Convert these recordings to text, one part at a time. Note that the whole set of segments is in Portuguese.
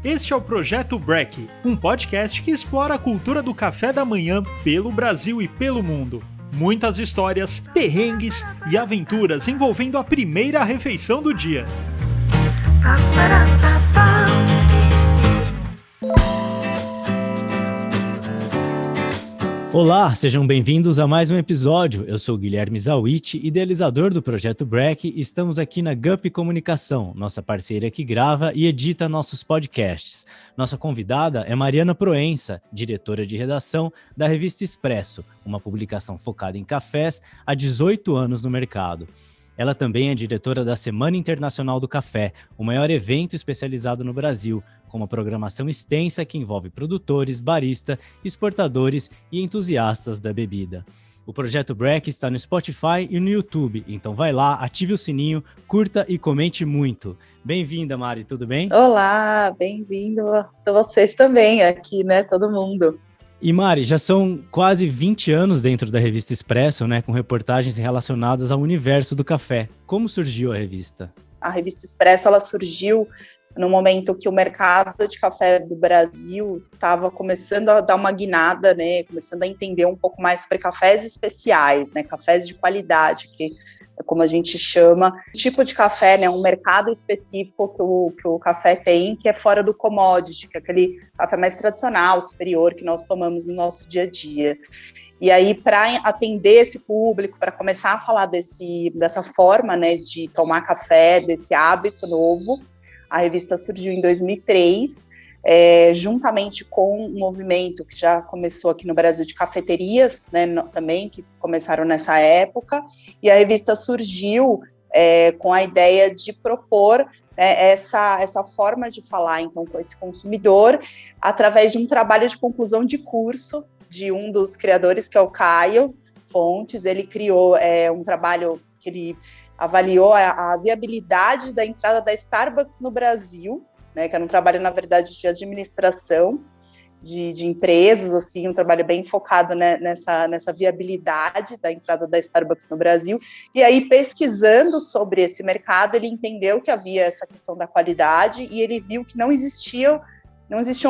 Este é o Projeto Break, um podcast que explora a cultura do café da manhã pelo Brasil e pelo mundo. Muitas histórias, perrengues e aventuras envolvendo a primeira refeição do dia. Olá, sejam bem-vindos a mais um episódio. Eu sou Guilherme Zawitch, idealizador do Projeto Break, e estamos aqui na Gup Comunicação, nossa parceira que grava e edita nossos podcasts. Nossa convidada é Mariana Proença, diretora de redação da revista Expresso, uma publicação focada em cafés há 18 anos no mercado. Ela também é diretora da Semana Internacional do Café, o maior evento especializado no Brasil, com uma programação extensa que envolve produtores, baristas, exportadores e entusiastas da bebida. O Projeto Break está no Spotify e no YouTube, então vai lá, ative o sininho, curta e comente muito. Bem-vinda, Mari, tudo bem? Olá, bem-vindo a vocês também aqui, né, todo mundo. E Mari, já são quase 20 anos dentro da revista Expresso, né, com reportagens relacionadas ao universo do café. Como surgiu a revista? A revista Expresso, ela surgiu no momento que o mercado de café do Brasil estava começando a dar uma guinada, né, começando a entender um pouco mais sobre cafés especiais, né, cafés de qualidade, que é como a gente chama, tipo de café, né, um mercado específico que o café tem, que é fora do commodity, que é aquele café mais tradicional, superior, que nós tomamos no nosso dia a dia. E aí, para atender esse público, para começar a falar dessa forma, né, de tomar café, desse hábito novo, a revista surgiu em 2003, juntamente com um movimento que já começou aqui no Brasil de cafeterias, né, também, que começaram nessa época, e a revista surgiu com a ideia de propor essa forma de falar, então, com esse consumidor, através de um trabalho de conclusão de curso de um dos criadores, que é o Caio Fontes. Ele criou um trabalho que ele avaliou a viabilidade da entrada da Starbucks no Brasil, né, que era um trabalho, na verdade, de administração de empresas, assim, um trabalho bem focado, né, nessa viabilidade da entrada da Starbucks no Brasil. E aí, pesquisando sobre esse mercado, ele entendeu que havia essa questão da qualidade e ele viu que não existiam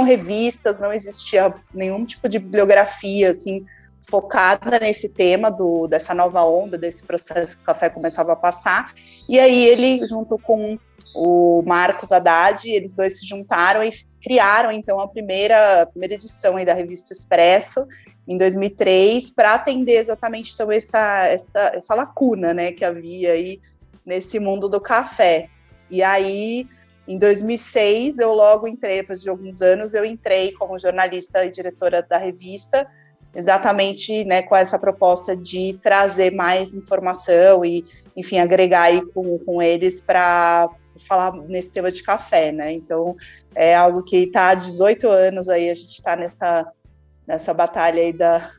revistas, não existia nenhum tipo de bibliografia, assim, focada nesse tema dessa nova onda, desse processo que o café começava a passar. E aí ele, junto com o Marcos Haddad, eles dois se juntaram e criaram, então, a primeira edição aí da revista Expresso, em 2003, para atender exatamente, então, essa lacuna, né, que havia aí nesse mundo do café. E aí, em 2006, eu logo entrei, depois de alguns anos, eu entrei como jornalista e diretora da revista, exatamente, né, com essa proposta de trazer mais informação e, enfim, agregar aí com eles para falar nesse tema de café, né? Então, é algo que está há 18 anos aí, a gente está nessa batalha aí da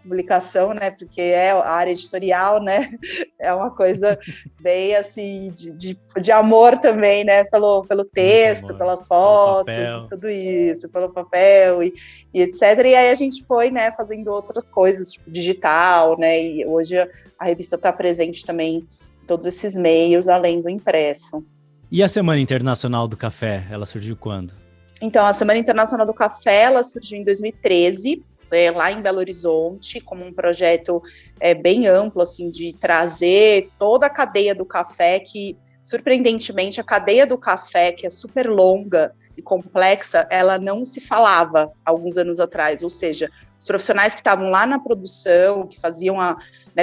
publicação, né? Porque é a área editorial, né? É uma coisa bem, assim, de amor também, né? Pelo texto, pelas fotos, tudo isso, pelo papel e etc. E aí a gente foi, né, fazendo outras coisas, tipo digital, né? E hoje a revista está presente também em todos esses meios, além do impresso. E a Semana Internacional do Café, ela surgiu quando? Então, a Semana Internacional do Café, ela surgiu em 2013, lá em Belo Horizonte, como um projeto bem amplo, assim, de trazer toda a cadeia do café, que, surpreendentemente, a cadeia do café, que é super longa e complexa, ela não se falava alguns anos atrás, ou seja, os profissionais que estavam lá na produção, que faziam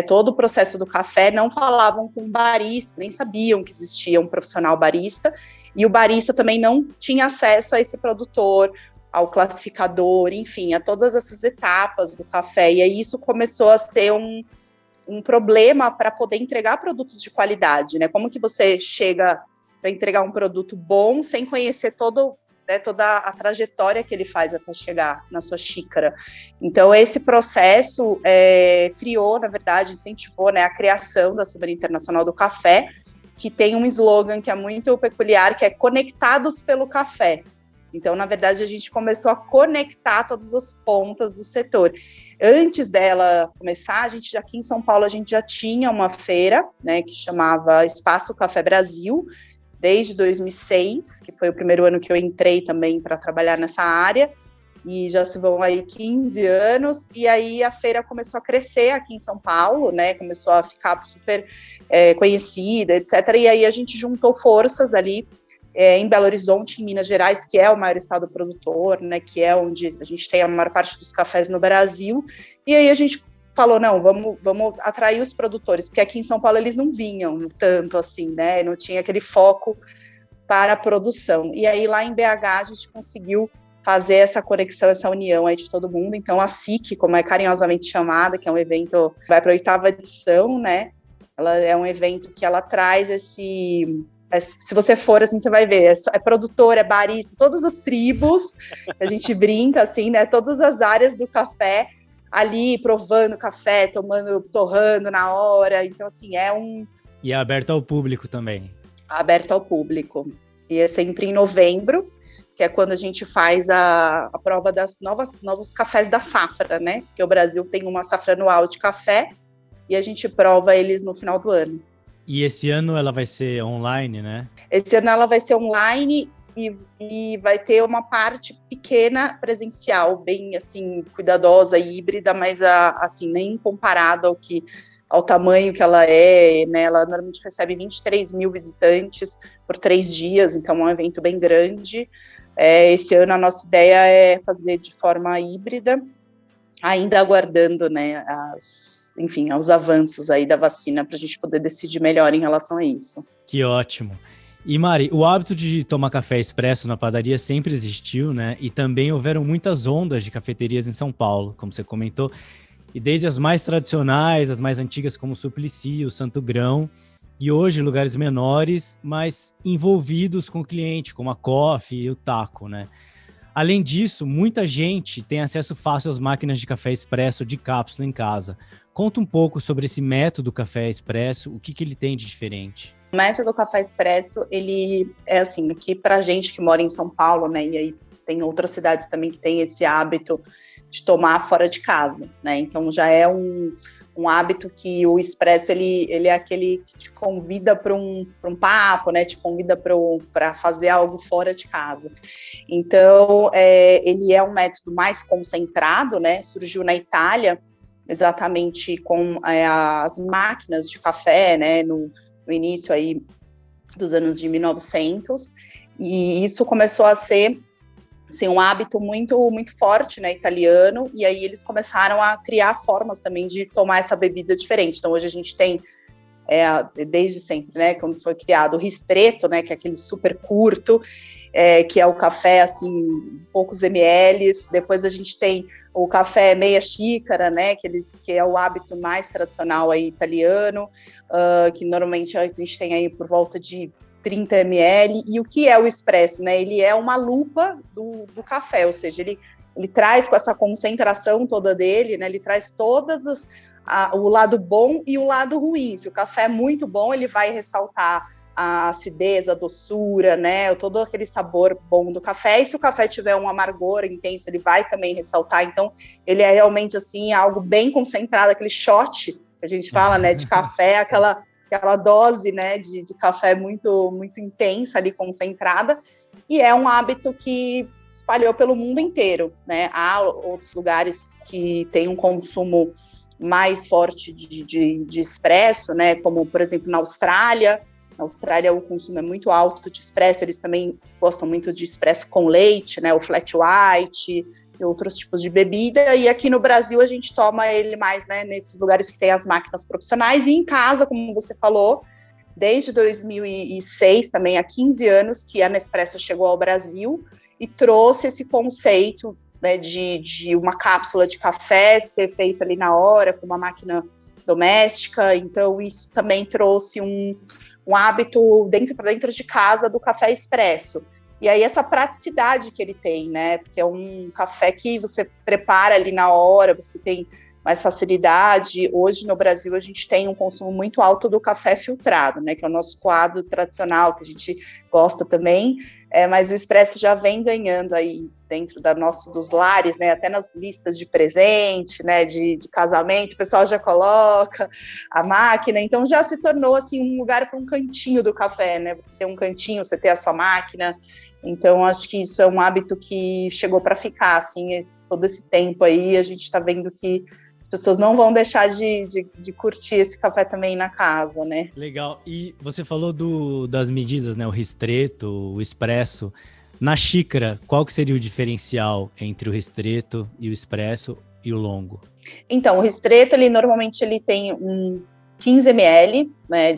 todo o processo do café, não falavam com o barista, nem sabiam que existia um profissional barista, e o barista também não tinha acesso a esse produtor, ao classificador, enfim, a todas essas etapas do café. E aí isso começou a ser um problema para poder entregar produtos de qualidade, né? Como que você chega para entregar um produto bom sem conhecer toda a trajetória que ele faz até chegar na sua xícara. Então, esse processo criou, na verdade, incentivou, né, a criação da Semana Internacional do Café, que tem um slogan que é muito peculiar, que é Conectados pelo Café. Então, na verdade, a gente começou a conectar todas as pontas do setor. Antes dela começar, aqui em São Paulo, a gente já tinha uma feira, né, que chamava Espaço Café Brasil, desde 2006, que foi o primeiro ano que eu entrei também para trabalhar nessa área, e já se vão aí 15 anos, e aí a feira começou a crescer aqui em São Paulo, né, começou a ficar super conhecida, etc., e aí a gente juntou forças ali em Belo Horizonte, em Minas Gerais, que é o maior estado produtor, né, que é onde a gente tem a maior parte dos cafés no Brasil, e aí a gente falou, não, vamos atrair os produtores, porque aqui em São Paulo eles não vinham tanto assim, né, não tinha aquele foco para a produção, e aí lá em BH a gente conseguiu fazer essa conexão, essa união aí de todo mundo. Então a SIC, como é carinhosamente chamada, que é um evento, vai para a 8ª edição, né, ela é um evento que ela traz esse... Se você for, assim, você vai ver, é produtor, é barista, todas as tribos, a gente brinca, assim, né, todas as áreas do café, ali, provando café, torrando na hora, então, assim, E é aberto ao público também. Aberto ao público. E é sempre em novembro, que é quando a gente faz a prova das novos cafés da safra, né, porque o Brasil tem uma safra anual de café, e a gente prova eles no final do ano. E esse ano ela vai ser online, né? Esse ano ela vai ser online e vai ter uma parte pequena presencial, bem assim, cuidadosa e híbrida, mas assim, nem comparado ao tamanho que ela é, né? Ela normalmente recebe 23 mil visitantes por 3 dias, então é um evento bem grande. Esse ano a nossa ideia é fazer de forma híbrida, ainda aguardando, né, os avanços aí da vacina para a gente poder decidir melhor em relação a isso. Que ótimo. E Mari, o hábito de tomar café expresso na padaria sempre existiu, né? E também houveram muitas ondas de cafeterias em São Paulo, como você comentou. E desde as mais tradicionais, as mais antigas como o Suplicy, o Santo Grão, e hoje lugares menores, mas envolvidos com o cliente, como a Coffee e o Taco, né? Além disso, muita gente tem acesso fácil às máquinas de café expresso de cápsula em casa. Conta um pouco sobre esse método café expresso, o que ele tem de diferente? O método café expresso, ele é assim, aqui pra gente que mora em São Paulo, né, e aí tem outras cidades também que tem esse hábito de tomar fora de casa, né, então já é um hábito que o expresso, ele é aquele que te convida para um papo, né, te convida para fazer algo fora de casa. Então, ele é um método mais concentrado, né, surgiu na Itália, exatamente com as máquinas de café, né, no início aí dos anos de 1900, e isso começou a ser assim, um hábito muito, muito forte, né, italiano, e aí eles começaram a criar formas também de tomar essa bebida diferente. Então, hoje a gente tem, desde sempre, né, quando foi criado o ristretto, né, que é aquele super curto, que é o café, assim, poucos ml. Depois a gente tem o café meia xícara, né, que é o hábito mais tradicional aí italiano, que normalmente a gente tem aí por volta de 30 ml, e o que é o expresso, né? Ele é uma lupa do café, ou seja, ele traz com essa concentração toda dele, né? Ele traz todas o lado bom e o lado ruim. Se o café é muito bom, ele vai ressaltar a acidez, a doçura, né? Todo aquele sabor bom do café. E se o café tiver um amargor intenso, ele vai também ressaltar. Então, ele é realmente assim algo bem concentrado, aquele shot que a gente fala, né? De café, aquela dose, né, de café muito, muito intensa ali, concentrada, e é um hábito que espalhou pelo mundo inteiro, né? Há outros lugares que têm um consumo mais forte de expresso, né, como, por exemplo, na Austrália. Na Austrália o consumo é muito alto de expresso, eles também gostam muito de expresso com leite, né, o flat white, e outros tipos de bebida, e aqui no Brasil a gente toma ele mais, né, nesses lugares que tem as máquinas profissionais, e em casa, como você falou, desde 2006, também há 15 anos, que a Nespresso chegou ao Brasil e trouxe esse conceito, né, de uma cápsula de café ser feita ali na hora, com uma máquina doméstica. Então isso também trouxe um hábito para dentro de casa do café expresso. E aí essa praticidade que ele tem, né? Porque é um café que você prepara ali na hora, você tem mais facilidade. Hoje, no Brasil, a gente tem um consumo muito alto do café filtrado, né, que é o nosso coado tradicional, que a gente gosta também, mas o expresso já vem ganhando aí dentro dos lares, né, até nas listas de presente, né, de casamento, o pessoal já coloca a máquina, então já se tornou, assim, um lugar para um cantinho do café, né, você tem um cantinho, você tem a sua máquina, então acho que isso é um hábito que chegou para ficar, assim, todo esse tempo aí, a gente está vendo que as pessoas não vão deixar de curtir esse café também na casa, né? Legal. E você falou das medidas, né? O ristretto, o expresso. Na xícara, qual que seria o diferencial entre o ristretto e o expresso e o longo? Então, o ristretto, normalmente ele tem 15 ml, né?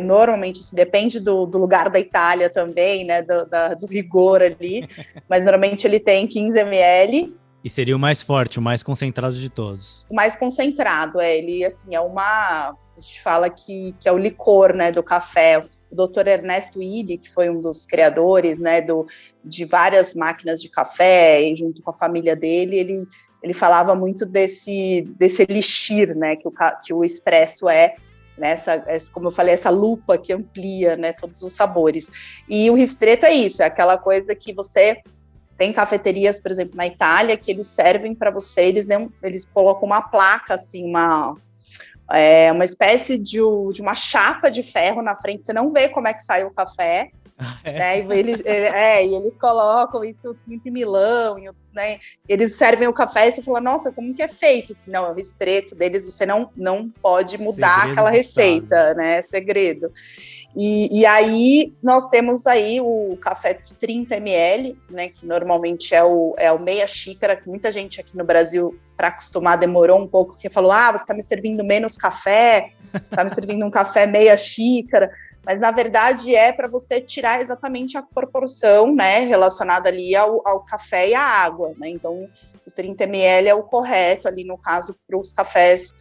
Normalmente isso depende do lugar da Itália também, né? Do rigor ali, mas normalmente ele tem 15 ml. E seria o mais forte, o mais concentrado de todos. O mais concentrado, ele, assim, a gente fala que é o licor, né, do café. O Dr. Ernesto Illy, que foi um dos criadores, né, de várias máquinas de café, e junto com a família dele, ele falava muito desse elixir, né, que o expresso é, né, como eu falei, essa lupa que amplia, né, todos os sabores. E o ristretto é isso, é aquela coisa que você... Tem cafeterias, por exemplo, na Itália, que eles servem para você, eles colocam uma placa, assim, uma espécie de uma chapa de ferro na frente, você não vê como é que sai o café, né? E eles colocam isso muito em Milão, né? Eles servem o café e você fala, nossa, como que é feito? Assim, não, é o ristretto deles, você não pode mudar Segredo aquela receita, né? Segredo. E aí, nós temos aí o café de 30 ml, né, que normalmente é o meia xícara, que muita gente aqui no Brasil, para acostumar, demorou um pouco, porque falou, você está me servindo menos café, está me servindo um café meia xícara, mas na verdade é para você tirar exatamente a proporção, né, relacionada ali ao café e à água, né, então o 30 ml é o correto ali, no caso, para os cafés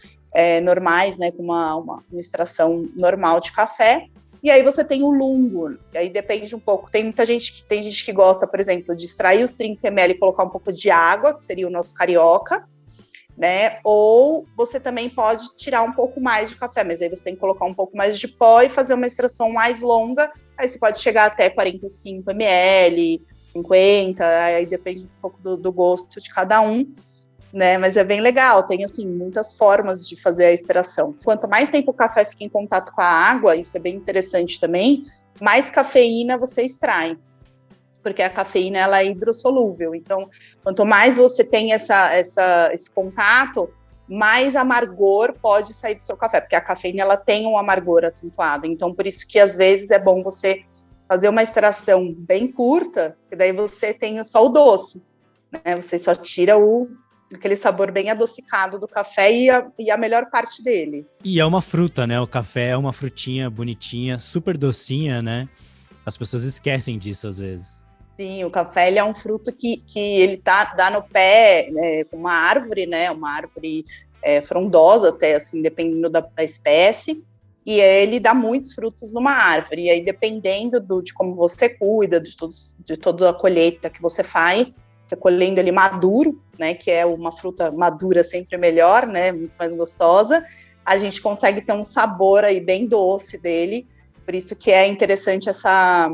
normais, né, com uma extração normal de café. E aí você tem o lungo, e aí depende um pouco. Tem gente que gosta, por exemplo, de extrair os 30 ml e colocar um pouco de água, que seria o nosso carioca, né? Ou você também pode tirar um pouco mais de café, mas aí você tem que colocar um pouco mais de pó e fazer uma extração mais longa. Aí você pode chegar até 45 ml, 50, aí depende um pouco do gosto de cada um. Né, mas é bem legal, tem assim muitas formas de fazer a extração. Quanto mais tempo o café fica em contato com a água, isso é bem interessante também, mais cafeína você extrai, porque a cafeína ela é hidrossolúvel, então quanto mais você tem esse contato, mais amargor pode sair do seu café, porque a cafeína ela tem um amargor acentuado, então por isso que às vezes é bom você fazer uma extração bem curta, que daí você tem só o doce, né, você só tira aquele sabor bem adocicado do café e a melhor parte dele. E é uma fruta, né? O café é uma frutinha bonitinha, super docinha, né? As pessoas esquecem disso às vezes. Sim, o café ele é um fruto que ele dá no pé, né, com uma árvore, né? Uma árvore frondosa até, assim, dependendo da espécie. E ele dá muitos frutos numa árvore. E aí, dependendo de como você cuida, de toda a colheita que você faz, você colhendo ele maduro, né, que é uma fruta madura sempre melhor, né, muito mais gostosa, a gente consegue ter um sabor aí bem doce dele, por isso que é interessante essa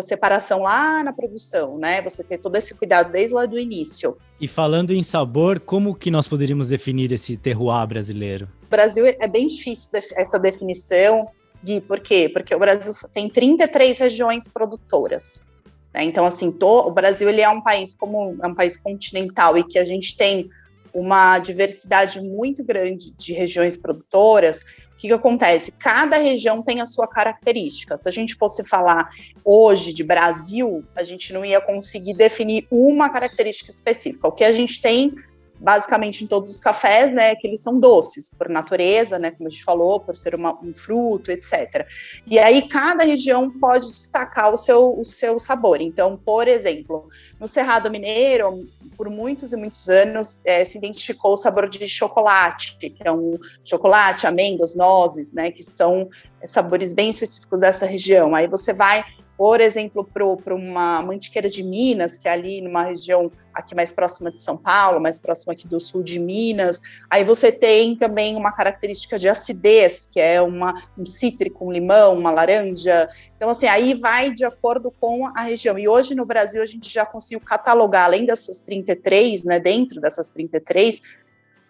separação lá na produção, né, você ter todo esse cuidado desde lá do início. E falando em sabor, como que nós poderíamos definir esse terroir brasileiro? O Brasil é bem difícil essa definição, Gui, por quê? Porque o Brasil tem 33 regiões produtoras. Então, assim, o Brasil ele é um país continental e que a gente tem uma diversidade muito grande de regiões produtoras. O que acontece? Cada região tem a sua característica. Se a gente fosse falar hoje de Brasil, a gente não ia conseguir definir uma característica específica. O que a gente tem, basicamente, em todos os cafés, né, que eles são doces, por natureza, né, como a gente falou, por ser um fruto, etc. E aí, cada região pode destacar o seu sabor. Então, por exemplo, no Cerrado Mineiro, por muitos e muitos anos, se identificou o sabor de chocolate, que é um chocolate, amêndoas, nozes, né, que são sabores bem específicos dessa região. Aí você vai por exemplo, para uma Mantiqueira de Minas, que é ali numa região aqui mais próxima de São Paulo, mais próxima aqui do sul de Minas. Aí você tem também uma característica de acidez, que é um cítrico, um limão, uma laranja. Então, assim, aí vai de acordo com a região. E hoje no Brasil a gente já conseguiu catalogar, além dessas 33, né, dentro dessas 33,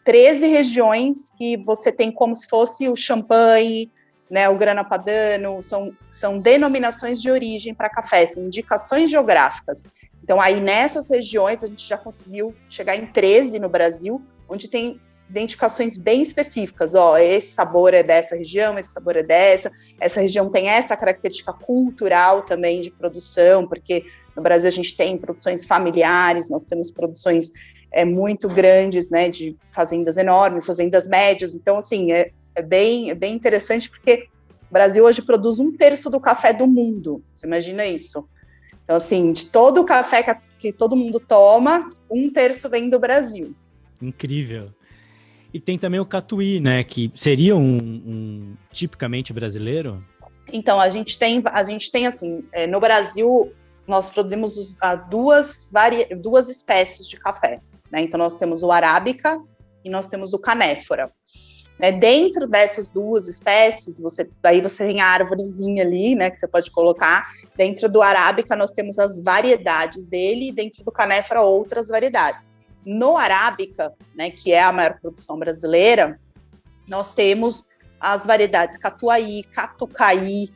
13 regiões que você tem como se fosse o champanhe, né, o grana padano, são denominações de origem para café, são indicações geográficas. Então, aí nessas regiões, a gente já conseguiu chegar em 13 no Brasil, onde tem identificações bem específicas. Esse sabor é dessa região, esse sabor é essa região tem essa característica cultural também de produção, porque no Brasil a gente tem produções familiares, nós temos produções muito grandes, né, de fazendas enormes, fazendas médias. Então, assim, é bem interessante, porque o Brasil hoje produz 1/3 do café do mundo. Você imagina isso? Então, assim, de todo o café que todo mundo toma, 1/3 vem do Brasil. Incrível. E tem também o catuí, né? Que seria um tipicamente brasileiro? Então, a gente tem assim, no Brasil, nós produzimos duas espécies de café, né? Então, nós temos o arábica e nós temos o canéfora. Dentro dessas duas espécies, você tem a árvorezinha ali, né, que você pode colocar. Dentro do arábica, nós temos as variedades dele, e dentro do canéfora, outras variedades. No arábica, né, que é a maior produção brasileira, nós temos as variedades catuaí, catucaí,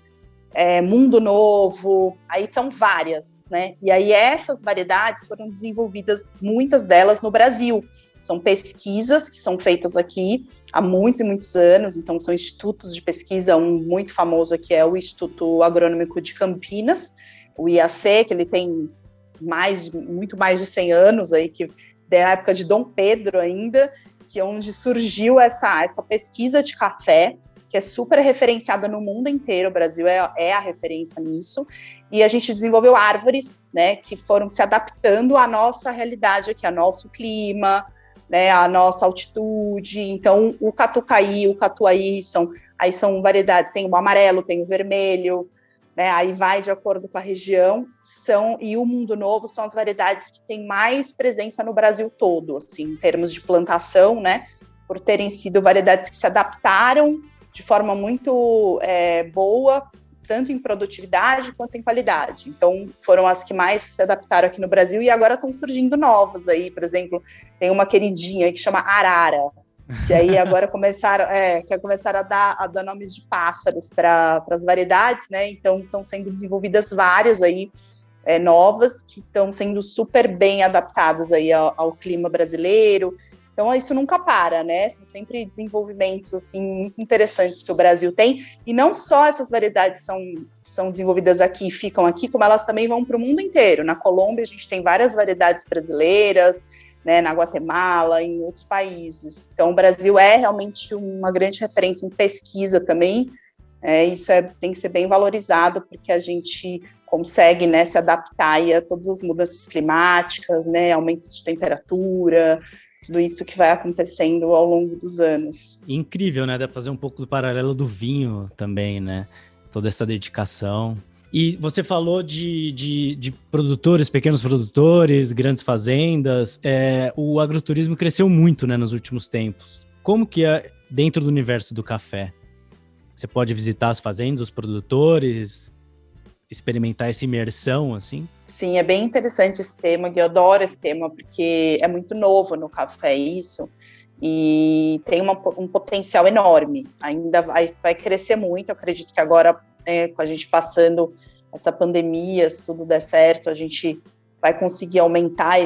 mundo novo, aí são várias, né? E aí essas variedades foram desenvolvidas, muitas delas no Brasil. São pesquisas que são feitas aqui há muitos e muitos anos, então são institutos de pesquisa, um muito famoso aqui é o Instituto Agronômico de Campinas, o IAC, que ele tem muito mais de 100 anos, aí, que da época de Dom Pedro ainda, que é onde surgiu essa pesquisa de café, que é super referenciada no mundo inteiro, o Brasil é a referência nisso, e a gente desenvolveu árvores, né, que foram se adaptando à nossa realidade aqui, ao nosso clima, né, a nossa altitude. Então, o catucaí, o catuaí são variedades, tem o amarelo, tem o vermelho, né, aí vai de acordo com a região, e o mundo novo são as variedades que têm mais presença no Brasil todo, assim, em termos de plantação, né, por terem sido variedades que se adaptaram de forma muito boa, tanto em produtividade quanto em qualidade. Então, foram as que mais se adaptaram aqui no Brasil, e agora estão surgindo novas aí, por exemplo, tem uma queridinha aí que chama arara, que aí agora começaram a dar nomes de pássaros para as variedades, né? Então, estão sendo desenvolvidas várias aí, novas, que estão sendo super bem adaptadas aí ao clima brasileiro. Então, isso nunca para, né? São sempre desenvolvimentos, assim, muito interessantes que o Brasil tem. E não só essas variedades são desenvolvidas aqui e ficam aqui, como elas também vão para o mundo inteiro. Na Colômbia, a gente tem várias variedades brasileiras, né? Na Guatemala, em outros países. Então, o Brasil é realmente uma grande referência em pesquisa também. Isso tem que ser bem valorizado, porque a gente consegue, né, se adaptar aí a todas as mudanças climáticas, né? Aumento de temperatura, tudo isso que vai acontecendo ao longo dos anos. Incrível, né? Dá pra fazer um pouco do paralelo do vinho também, né? Toda essa dedicação. E você falou de produtores, pequenos produtores, grandes fazendas. O agroturismo cresceu muito, né, nos últimos tempos. Como que é dentro do universo do café? Você pode visitar as fazendas, os produtores, experimentar essa imersão, assim? Sim, é bem interessante esse tema, eu adoro esse tema, porque é muito novo no café isso, e tem um potencial enorme, ainda vai crescer muito. Eu acredito que agora, com a gente passando essa pandemia, se tudo der certo, a gente vai conseguir aumentar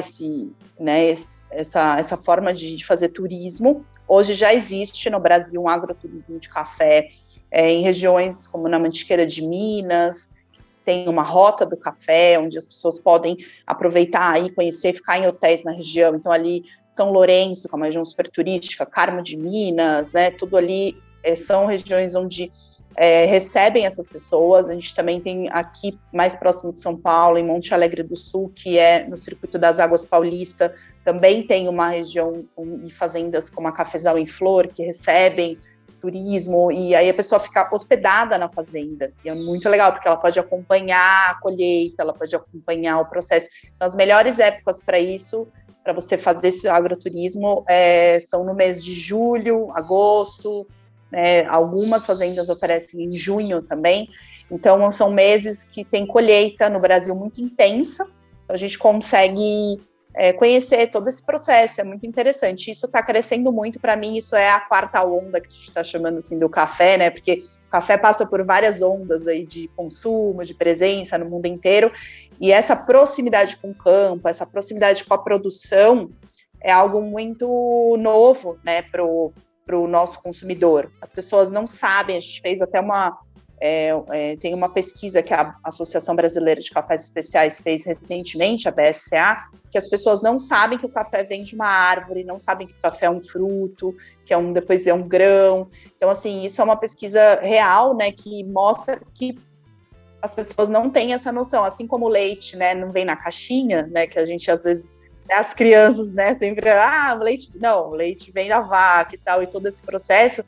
essa forma de fazer turismo. Hoje já existe no Brasil um agroturismo de café, em regiões como na Mantiqueira de Minas. Tem uma rota do café, onde as pessoas podem aproveitar e conhecer, ficar em hotéis na região. Então, ali, São Lourenço, que é uma região super turística, Carmo de Minas, né? Tudo ali são regiões onde recebem essas pessoas. A gente também tem aqui, mais próximo de São Paulo, em Monte Alegre do Sul, que é no Circuito das Águas Paulista, também tem uma região e fazendas como a Cafezal em Flor, que recebem turismo, e aí a pessoa fica hospedada na fazenda. E é muito legal, porque ela pode acompanhar a colheita, ela pode acompanhar o processo. Então, as melhores épocas para isso, para você fazer esse agroturismo, são no mês de julho, agosto, né? Algumas fazendas oferecem em junho também. Então, são meses que tem colheita no Brasil muito intensa. Então, a gente consegue conhecer todo esse processo, é muito interessante. Isso está crescendo muito, para mim, isso é a quarta onda que a gente está chamando assim do café, né? Porque o café passa por várias ondas aí de consumo, de presença no mundo inteiro, e essa proximidade com o campo, essa proximidade com a produção é algo muito novo, né, para o nosso consumidor. As pessoas não sabem, a gente fez até tem uma pesquisa que a Associação Brasileira de Cafés Especiais fez recentemente, a BSCA, que as pessoas não sabem que o café vem de uma árvore, não sabem que o café é um fruto, que depois é um grão. Então, assim, isso é uma pesquisa real, né, que mostra que as pessoas não têm essa noção, assim como o leite, né, não vem na caixinha, né, que a gente às vezes, as crianças, né, sempre, o leite vem da vaca e tal, e todo esse processo.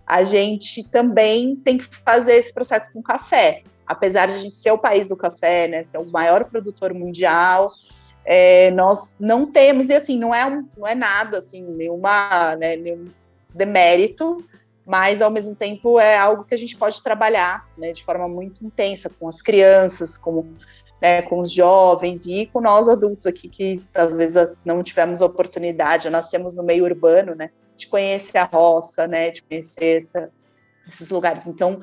A gente também tem que fazer esse processo com café. Apesar de a gente ser o país do café, né, ser o maior produtor mundial, nós não temos, e assim, não é nada, assim, nenhum demérito, mas ao mesmo tempo é algo que a gente pode trabalhar, né, de forma muito intensa com as crianças, com os jovens e com nós adultos aqui, que talvez não tivemos oportunidade, nascemos no meio urbano, né, de conhecer a roça, né, de conhecer esses lugares. Então,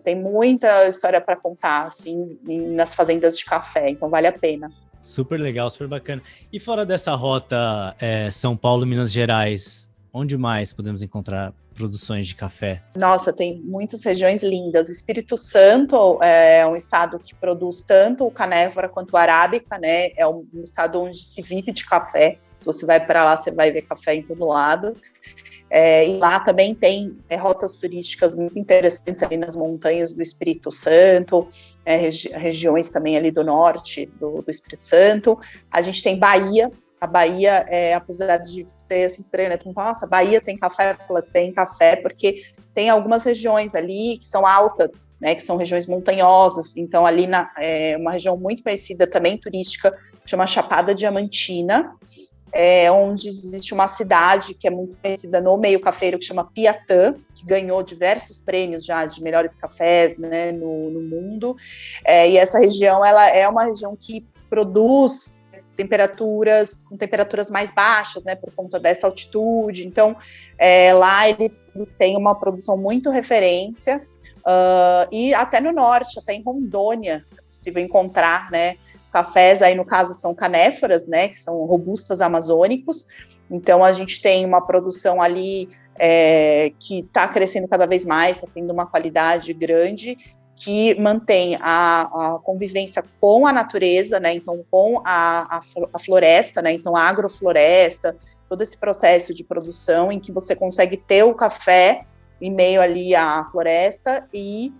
tem muita história para contar, assim, nas fazendas de café, então vale a pena. Super legal, super bacana. E fora dessa rota São Paulo, Minas Gerais, onde mais podemos encontrar produções de café? Nossa, tem muitas regiões lindas. Espírito Santo é um estado que produz tanto o canéfora quanto o arábica, né? É um estado onde se vive de café. Se você vai para lá, você vai ver café em todo lado. E lá também tem rotas turísticas muito interessantes ali nas montanhas do Espírito Santo, regiões também ali do norte do Espírito Santo. A gente tem Bahia. A Bahia, apesar de ser assim, estranho, né? Nossa, Bahia tem café? Tem café, porque tem algumas regiões ali que são altas, né? Que são regiões montanhosas. Então, ali uma região muito conhecida também turística, chama Chapada Diamantina, onde existe uma cidade que é muito conhecida no meio cafeiro, que chama Piatã, que ganhou diversos prêmios já de melhores cafés, né, no mundo. E essa região, ela é uma região que produz com temperaturas mais baixas, né, por conta dessa altitude. Então, lá eles têm uma produção muito referência, e até no norte, até em Rondônia, é possível encontrar, né, cafés, aí no caso são canéforas, né, que são robustas amazônicos. Então, a gente tem uma produção ali que está crescendo cada vez mais, está tendo uma qualidade grande, que mantém a convivência com a natureza, né, então com a floresta, né, então a agrofloresta, todo esse processo de produção em que você consegue ter o café em meio ali à floresta e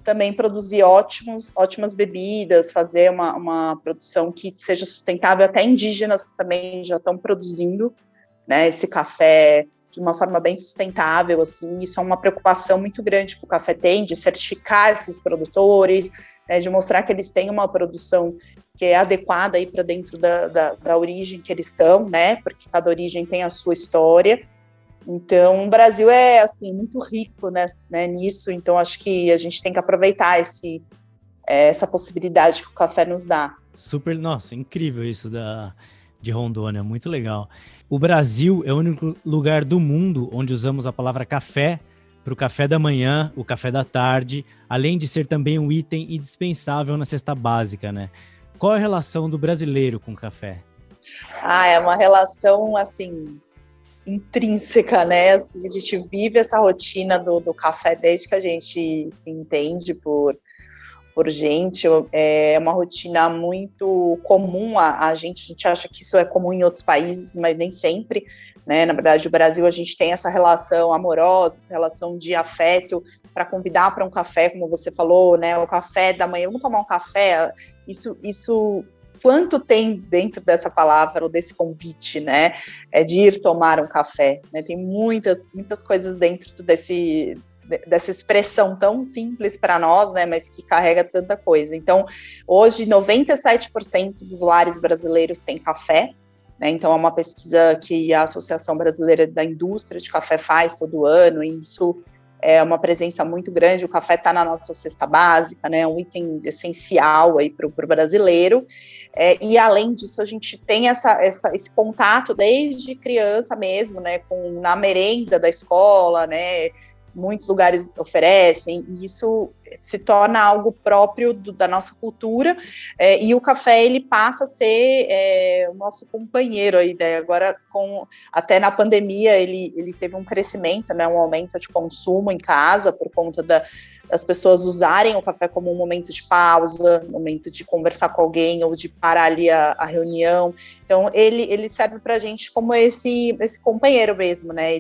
também produzir ótimas bebidas, fazer uma produção que seja sustentável. Até indígenas também já estão produzindo, né, esse café de uma forma bem sustentável, assim. Isso é uma preocupação muito grande que o café tem, de certificar esses produtores, né, de mostrar que eles têm uma produção que é adequada aí para dentro da origem que eles estão, né, porque cada origem tem a sua história. Então, o Brasil é, assim, muito rico, né, nisso, então acho que a gente tem que aproveitar essa possibilidade que o café nos dá. Super, nossa, incrível isso de Rondônia, muito legal. O Brasil é o único lugar do mundo onde usamos a palavra café para o café da manhã, o café da tarde, além de ser também um item indispensável na cesta básica, né? Qual é a relação do brasileiro com o café? É uma relação, assim, intrínseca, né? Assim, a gente vive essa rotina do café desde que a gente se entende por gente, é uma rotina muito comum a gente acha que isso é comum em outros países, mas nem sempre, né? Na verdade, o Brasil, a gente tem essa relação amorosa, essa relação de afeto, para convidar para um café, como você falou, né? O café da manhã, vamos tomar um café, isso quanto tem dentro dessa palavra ou desse convite, né? De ir tomar um café, né? Tem muitas coisas dentro dessa expressão tão simples para nós, né, mas que carrega tanta coisa. Então, hoje, 97% dos lares brasileiros têm café, né, então é uma pesquisa que a Associação Brasileira da Indústria de Café faz todo ano, e isso é uma presença muito grande. O café está na nossa cesta básica, né, um item essencial aí para o brasileiro, e além disso a gente tem esse contato desde criança mesmo, né, na merenda da escola, né, muitos lugares oferecem, e isso se torna algo próprio da nossa cultura, e o café, ele passa a ser o nosso companheiro aí, né? Agora, até na pandemia, ele teve um crescimento, né, um aumento de consumo em casa, por conta das pessoas usarem o café como um momento de pausa, um momento de conversar com alguém, ou de parar ali a reunião. Então, ele serve para a gente como esse companheiro mesmo, né?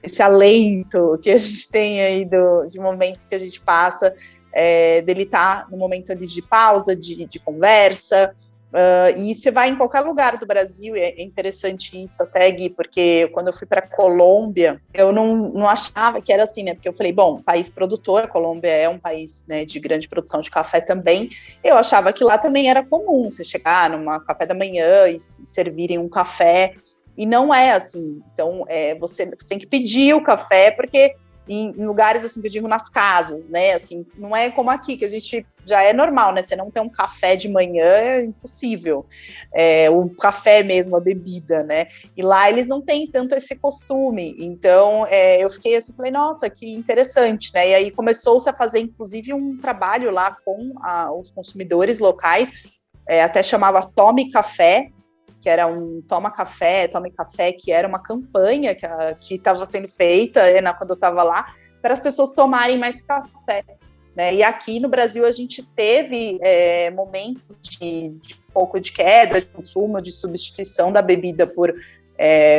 Esse alento que a gente tem aí de momentos que a gente passa, dele estar no momento ali de pausa, de conversa. E você vai em qualquer lugar do Brasil, é interessante isso até, Gui, porque quando eu fui para a Colômbia, eu não achava que era assim, né? Porque eu falei, bom, país produtor, a Colômbia é um país, né, de grande produção de café também. Eu achava que lá também era comum você chegar numa café da manhã e servirem um café, e não é assim. Então, você tem que pedir o café, porque em lugares, assim, que eu digo, nas casas, né, assim, não é como aqui, que a gente já é normal, né, você não ter um café de manhã é impossível, o café mesmo, a bebida, né, e lá eles não têm tanto esse costume. Então, eu fiquei assim, falei, nossa, que interessante, né, e aí começou-se a fazer, inclusive, um trabalho lá com os consumidores locais, até chamava Tome Café, que era um Tome Café, que era uma campanha que estava sendo feita, quando eu estava lá, para as pessoas tomarem mais café, né? E aqui no Brasil a gente teve momentos de um pouco de queda de consumo, de substituição da bebida por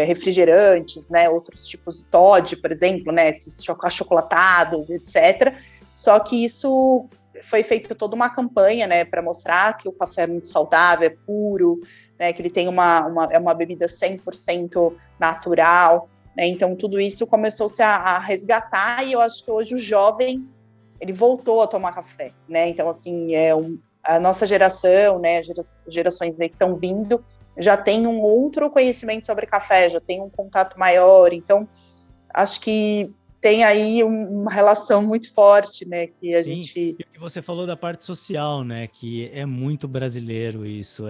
refrigerantes, né? Outros tipos de Toddy, por exemplo, né? Esses achocolatados, etc. Só que isso foi feito toda uma campanha, né, para mostrar que o café é muito saudável, é puro, né, que ele tem uma bebida 100% natural, né, então tudo isso começou-se a resgatar, e eu acho que hoje o jovem, ele voltou a tomar café, né, então assim, a nossa geração, né, as gerações aí que estão vindo, já tem um outro conhecimento sobre café, já tem um contato maior, então acho que tem aí uma relação muito forte, né, que a gente... E o que você falou da parte social, né, que é muito brasileiro isso,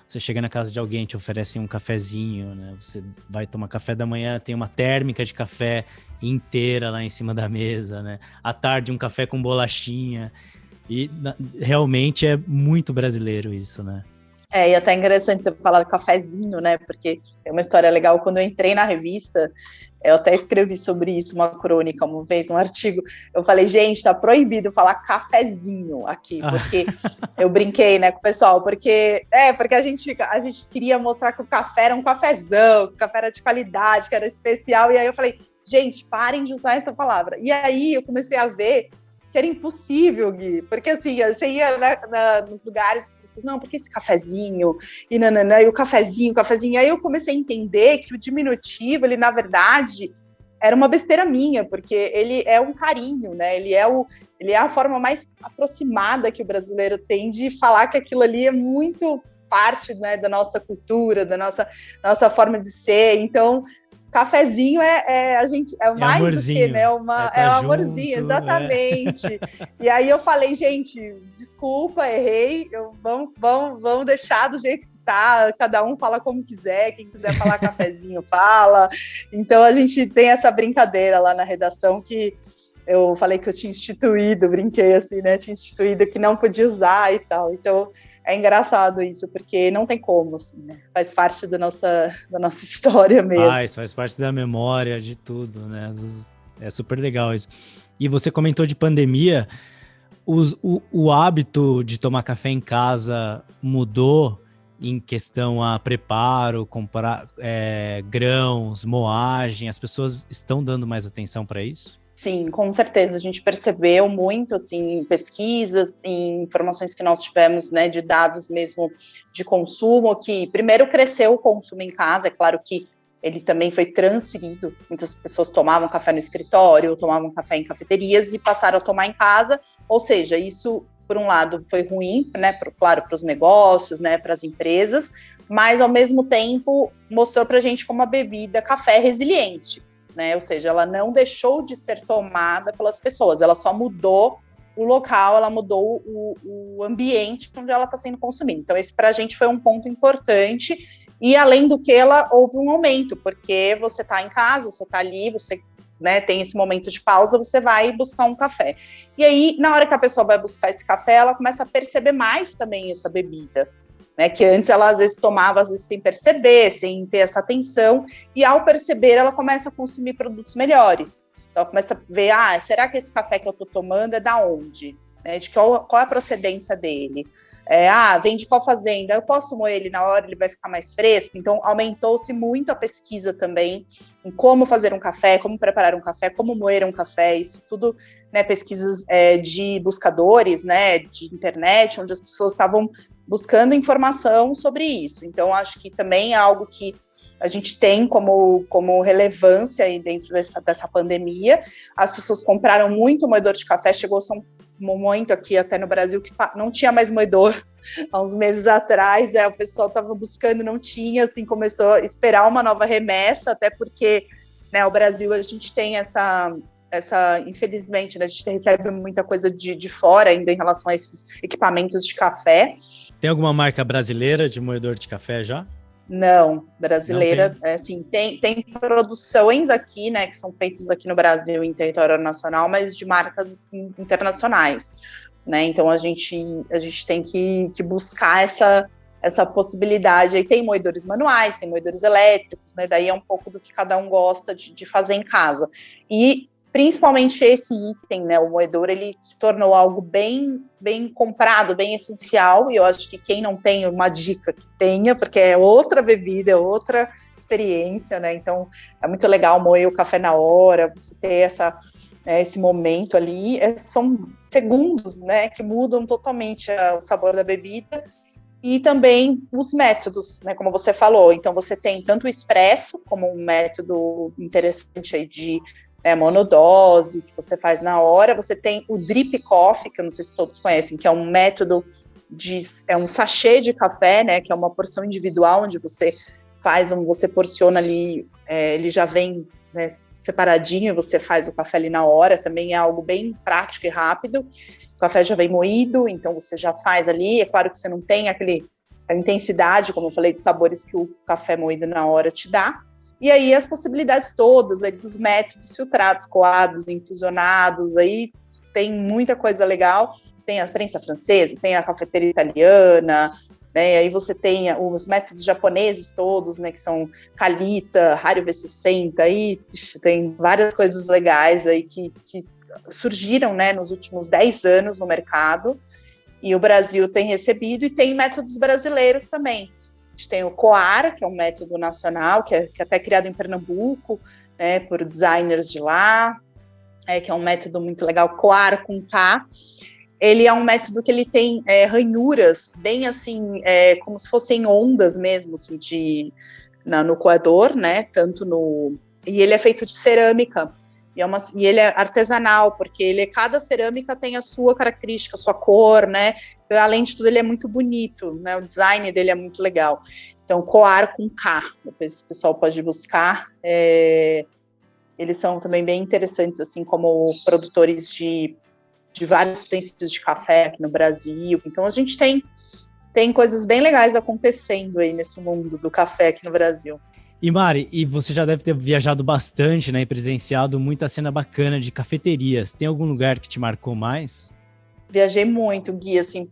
você chega na casa de alguém, te oferecem um cafezinho, né, você vai tomar café da manhã, tem uma térmica de café inteira lá em cima da mesa, né, à tarde um café com bolachinha, e realmente é muito brasileiro isso, né. E até interessante você falar cafezinho, né, porque é uma história legal. Quando eu entrei na revista, eu até escrevi sobre isso, uma crônica uma vez, um artigo, eu falei, gente, tá proibido falar cafezinho aqui, porque eu brinquei, né, com o pessoal, porque a gente queria mostrar que o café era um cafezão, que o café era de qualidade, que era especial, e aí eu falei, gente, parem de usar essa palavra. E aí eu comecei a ver que era impossível, Gui, porque assim, você ia nos lugares, vocês, não, porque esse cafezinho, e nananã, e o cafezinho, aí eu comecei a entender que o diminutivo, ele, na verdade, era uma besteira minha, porque ele é um carinho, né, ele é a forma mais aproximada que o brasileiro tem de falar que aquilo ali é muito parte, né, da nossa cultura, da nossa forma de ser. Então, cafezinho é mais amorzinho, do que, né? É um amorzinho, junto, exatamente. E aí eu falei, gente, desculpa, errei. Vamos deixar do jeito que tá. Cada um fala como quiser. Quem quiser falar cafezinho, fala. Então a gente tem essa brincadeira lá na redação que eu falei que eu tinha instituído, brinquei assim, né? Tinha instituído que não podia usar e tal. Então é engraçado isso, porque não tem como, assim, né? Faz parte da nossa história mesmo. Faz parte da memória, de tudo, né? É super legal isso. E você comentou de pandemia, o hábito de tomar café em casa mudou em questão a preparo, comprar grãos, moagem, as pessoas estão dando mais atenção para isso? Sim, com certeza, a gente percebeu muito, assim, em pesquisas, em informações que nós tivemos, né, de dados mesmo de consumo, que primeiro cresceu o consumo em casa, é claro que ele também foi transferido, muitas pessoas tomavam café no escritório, tomavam café em cafeterias e passaram a tomar em casa, ou seja, isso, por um lado, foi ruim, né, claro, para os negócios, né, para as empresas, mas, ao mesmo tempo, mostrou para a gente como a bebida café é resiliente, né? Ou seja, ela não deixou de ser tomada pelas pessoas, ela só mudou o local, ela mudou o ambiente onde ela está sendo consumida. Então, esse para a gente foi um ponto importante, e além do que, houve um aumento, porque você está em casa, você está ali, você, né, tem esse momento de pausa, você vai buscar um café. E aí, na hora que a pessoa vai buscar esse café, ela começa a perceber mais também essa bebida, né, que antes ela às vezes tomava, às vezes sem perceber, sem ter essa atenção, e ao perceber ela começa a consumir produtos melhores. Então ela começa a ver, será que esse café que eu estou tomando é da onde? Né, de qual é a procedência dele? Vem de qual fazenda? Eu posso moer ele na hora, ele vai ficar mais fresco? Então aumentou-se muito a pesquisa também em como fazer um café, como preparar um café, como moer um café, isso tudo, né, pesquisas de buscadores, né, de internet, onde as pessoas estavam buscando informação sobre isso. Então, acho que também é algo que a gente tem como relevância aí dentro dessa pandemia. As pessoas compraram muito moedor de café, chegou-se um momento aqui até no Brasil que não tinha mais moedor. Há uns meses atrás, o pessoal estava buscando, não tinha, assim, começou a esperar uma nova remessa, até porque, né, o Brasil, a gente tem essa infelizmente, né, a gente recebe muita coisa de fora ainda em relação a esses equipamentos de café. Tem alguma marca brasileira de moedor de café já? Não, brasileira, assim, tem produções aqui, né, que são feitas aqui no Brasil, em território nacional, mas de marcas internacionais, né, então a gente tem que buscar essa possibilidade. Aí tem moedores manuais, tem moedores elétricos, né, daí é um pouco do que cada um gosta de fazer em casa. E principalmente esse item, né, o moedor, ele se tornou algo bem comprado, bem essencial, e eu acho que quem não tem uma dica que tenha, porque é outra bebida, é outra experiência, né, então é muito legal moer o café na hora, você ter esse momento ali, são segundos, né, que mudam totalmente o sabor da bebida, e também os métodos, né, como você falou, então você tem tanto o expresso, como um método interessante aí de monodose, que você faz na hora. Você tem o drip coffee, que eu não sei se todos conhecem, que é um método é um sachê de café, né, que é uma porção individual, onde você você porciona ali, ele já vem, né, separadinho, você faz o café ali na hora, também é algo bem prático e rápido. O café já vem moído, então você já faz ali, é claro que você não tem a intensidade, como eu falei, de sabores que o café moído na hora te dá. E aí as possibilidades todas aí dos métodos filtrados, coados, infusionados, aí tem muita coisa legal. Tem a prensa francesa, tem a cafeteira italiana, né? Aí você tem os métodos japoneses todos, né? Que são Kalita, Hario V60, aí tem várias coisas legais aí que surgiram, né, nos últimos 10 anos no mercado. E o Brasil tem recebido, e tem métodos brasileiros também. A gente tem o COAR, que é um método nacional, que é até criado em Pernambuco, né, por designers de lá, que é um método muito legal, COAR com K. Ele é um método que ele tem ranhuras, bem assim, como se fossem ondas mesmo, assim, no coador, né, e ele é feito de cerâmica, e ele é artesanal, porque cada cerâmica tem a sua característica, a sua cor, né, além de tudo ele é muito bonito, né, o design dele é muito legal. Então, Coar com K, depois o pessoal pode buscar, eles são também bem interessantes, assim, como produtores de vários utensílios de café aqui no Brasil. Então, a gente tem coisas bem legais acontecendo aí nesse mundo do café aqui no Brasil. E Mari, você já deve ter viajado bastante, né, e presenciado muita cena bacana de cafeterias. Tem algum lugar que te marcou mais? Viajei muito, Gui, assim,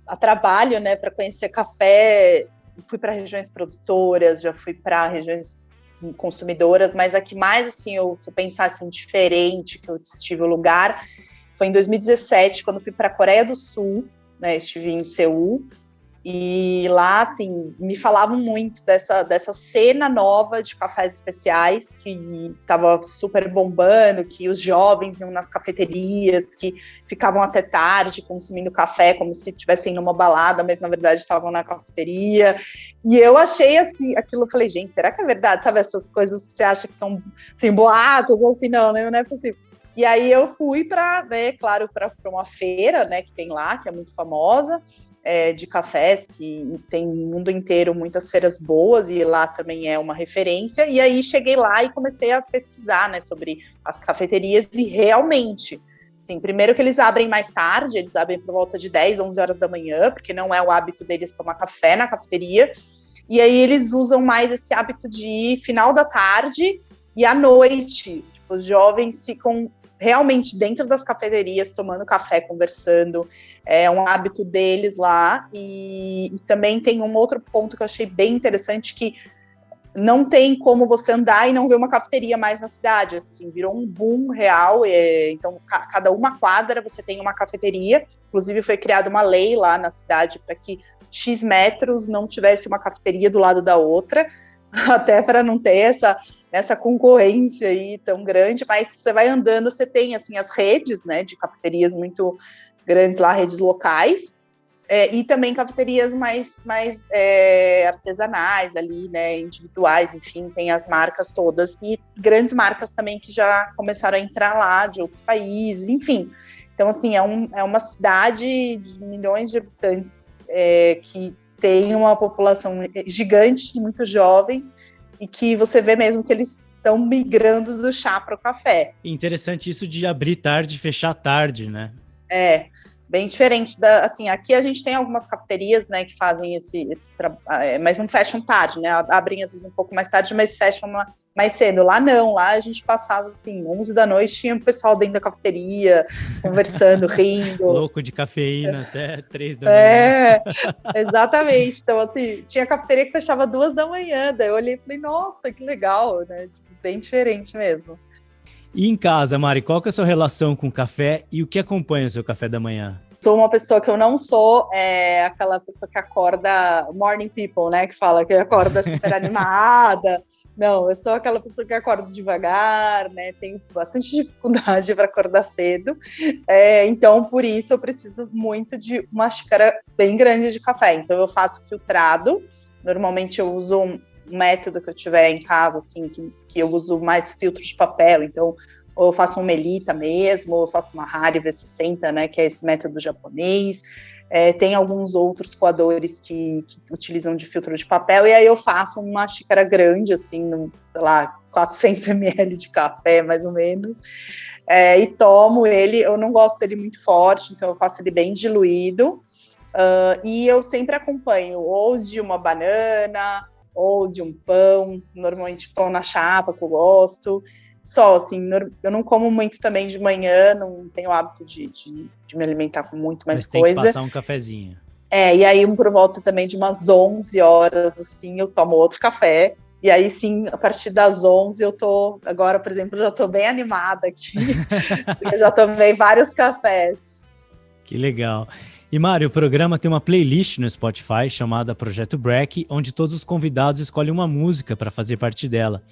a trabalho, né, para conhecer café. Fui para regiões produtoras, já fui para regiões consumidoras, mas a que mais, assim, se eu pensar assim, diferente, que eu estive no lugar, foi em 2017, quando fui para a Coreia do Sul, né, estive em Seul, E lá, assim, me falavam muito dessa cena nova de cafés especiais, que estava super bombando, que os jovens iam nas cafeterias, que ficavam até tarde consumindo café, como se estivessem numa balada, mas na verdade estavam na cafeteria. E eu achei assim, aquilo, eu falei, gente, será que é verdade? Sabe, essas coisas que você acha que são assim, boatos, ou assim, não é possível. E aí eu fui para, né, claro, para uma feira, né, que tem lá, que é muito famosa, de cafés, que tem no mundo inteiro muitas feiras boas, e lá também é uma referência, e aí cheguei lá e comecei a pesquisar, né, sobre as cafeterias, e realmente, assim, primeiro que eles abrem mais tarde, eles abrem por volta de 10, 11 horas da manhã, porque não é o hábito deles tomar café na cafeteria, e aí eles usam mais esse hábito de ir final da tarde e à noite, tipo, os jovens ficam realmente dentro das cafeterias, tomando café, conversando, é um hábito deles lá, e também tem um outro ponto que eu achei bem interessante, que não tem como você andar e não ver uma cafeteria mais na cidade, assim, virou um boom real, então cada uma quadra você tem uma cafeteria, inclusive foi criada uma lei lá na cidade para que X metros não tivesse uma cafeteria do lado da outra, até para não ter essa concorrência aí tão grande, mas você vai andando, você tem assim as redes, né, de cafeterias muito grandes lá, redes locais, e também cafeterias mais artesanais ali, né, individuais, enfim, tem as marcas todas, e grandes marcas também que já começaram a entrar lá de outros países, enfim. Então, assim, é uma cidade de milhões de habitantes que tem uma população gigante, muitos jovens, e que você vê mesmo que eles estão migrando do chá para o café. Interessante isso de abrir tarde e fechar tarde, né? Bem diferente assim, aqui a gente tem algumas cafeterias, né, que fazem esse trabalho, mas não fecham tarde, né, abrem às vezes um pouco mais tarde, mas fecham mais cedo. Lá não, lá a gente passava, assim, 11 da noite, tinha o pessoal dentro da cafeteria, conversando, rindo. Louco de cafeína até 3 da manhã. Exatamente. Então, assim, tinha cafeteria que fechava 2 da manhã, daí eu olhei e falei, nossa, que legal, né, bem diferente mesmo. E em casa, Mari, qual que é a sua relação com o café e o que acompanha o seu café da manhã? Sou uma pessoa que eu não sou aquela pessoa que acorda morning people, né? Que fala que acorda super animada. Não, eu sou aquela pessoa que acorda devagar, né? Tenho bastante dificuldade para acordar cedo. Então, por isso, eu preciso muito de uma xícara bem grande de café. Então, eu faço filtrado. Normalmente, eu uso um método que eu tiver em casa, assim, que eu uso mais filtro de papel. Então, ou eu faço um Melita mesmo, ou eu faço uma Hari V60, né, que é esse método japonês. Tem alguns outros coadores que utilizam de filtro de papel, e aí eu faço uma xícara grande, assim, sei lá, 400 ml de café, mais ou menos, e tomo ele. Eu não gosto dele muito forte, então eu faço ele bem diluído, e eu sempre acompanho ou de uma banana, ou de um pão, normalmente pão na chapa, que eu gosto. Só, assim, eu não como muito também de manhã, não tenho o hábito de me alimentar com muito mais coisa. Mas tem que passar um cafezinho. E aí por volta também de umas 11 horas, assim, eu tomo outro café. E aí, sim, a partir das 11 agora, por exemplo, já tô bem animada aqui. Eu já tomei vários cafés. Que legal. E, Mari, o programa tem uma playlist no Spotify chamada Projeto Break, onde todos os convidados escolhem uma música para fazer parte dela.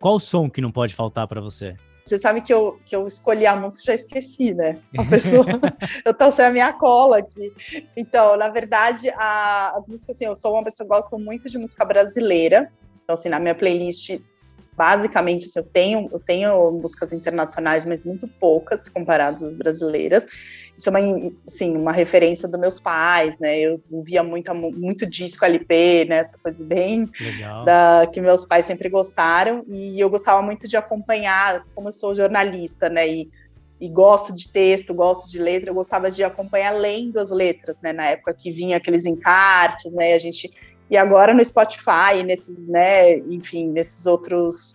Qual o som que não pode faltar para você? Você sabe que eu escolhi a música e já esqueci, né? Eu tô sem a minha cola aqui. Então, na verdade, a música, assim, eu sou uma pessoa que gosto muito de música brasileira. Então, assim, na minha playlist, basicamente, assim, eu tenho músicas internacionais, mas muito poucas comparadas às brasileiras. Isso é uma referência dos meus pais, né? Eu ouvia muito disco LP, né? Essa coisa bem que meus pais sempre gostaram, e eu gostava muito de acompanhar, como eu sou jornalista, né? E gosto de texto, gosto de letra, eu gostava de acompanhar lendo as letras, né? Na época que vinha aqueles encartes, né? E agora no Spotify, nesses, né? Enfim, nesses outros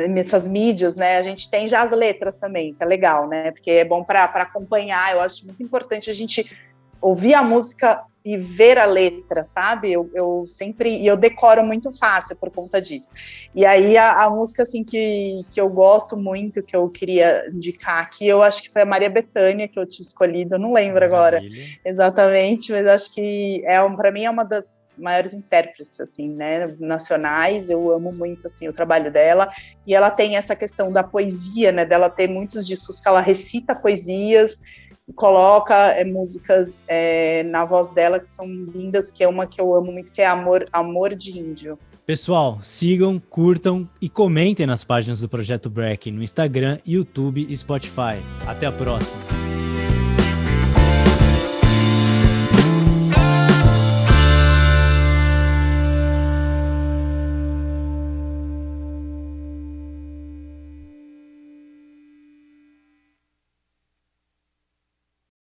nessas mídias, né, a gente tem já as letras também, que é legal, né, porque é bom para acompanhar. Eu acho muito importante a gente ouvir a música e ver a letra, sabe? Eu sempre, e eu decoro muito fácil por conta disso. E aí a música assim que eu gosto muito, que eu queria indicar aqui, eu acho que foi a Maria Bethânia que eu tinha escolhido, eu não lembro agora exatamente, mas acho que para mim é uma das maiores intérpretes, assim, né, nacionais. Eu amo muito, assim, o trabalho dela, e ela tem essa questão da poesia, né, dela ter muitos discos que ela recita poesias, coloca músicas na voz dela que são lindas, que é uma que eu amo muito, que é Amor de Índio. Pessoal, sigam, curtam e comentem nas páginas do Projeto Break no Instagram, YouTube e Spotify. Até a próxima!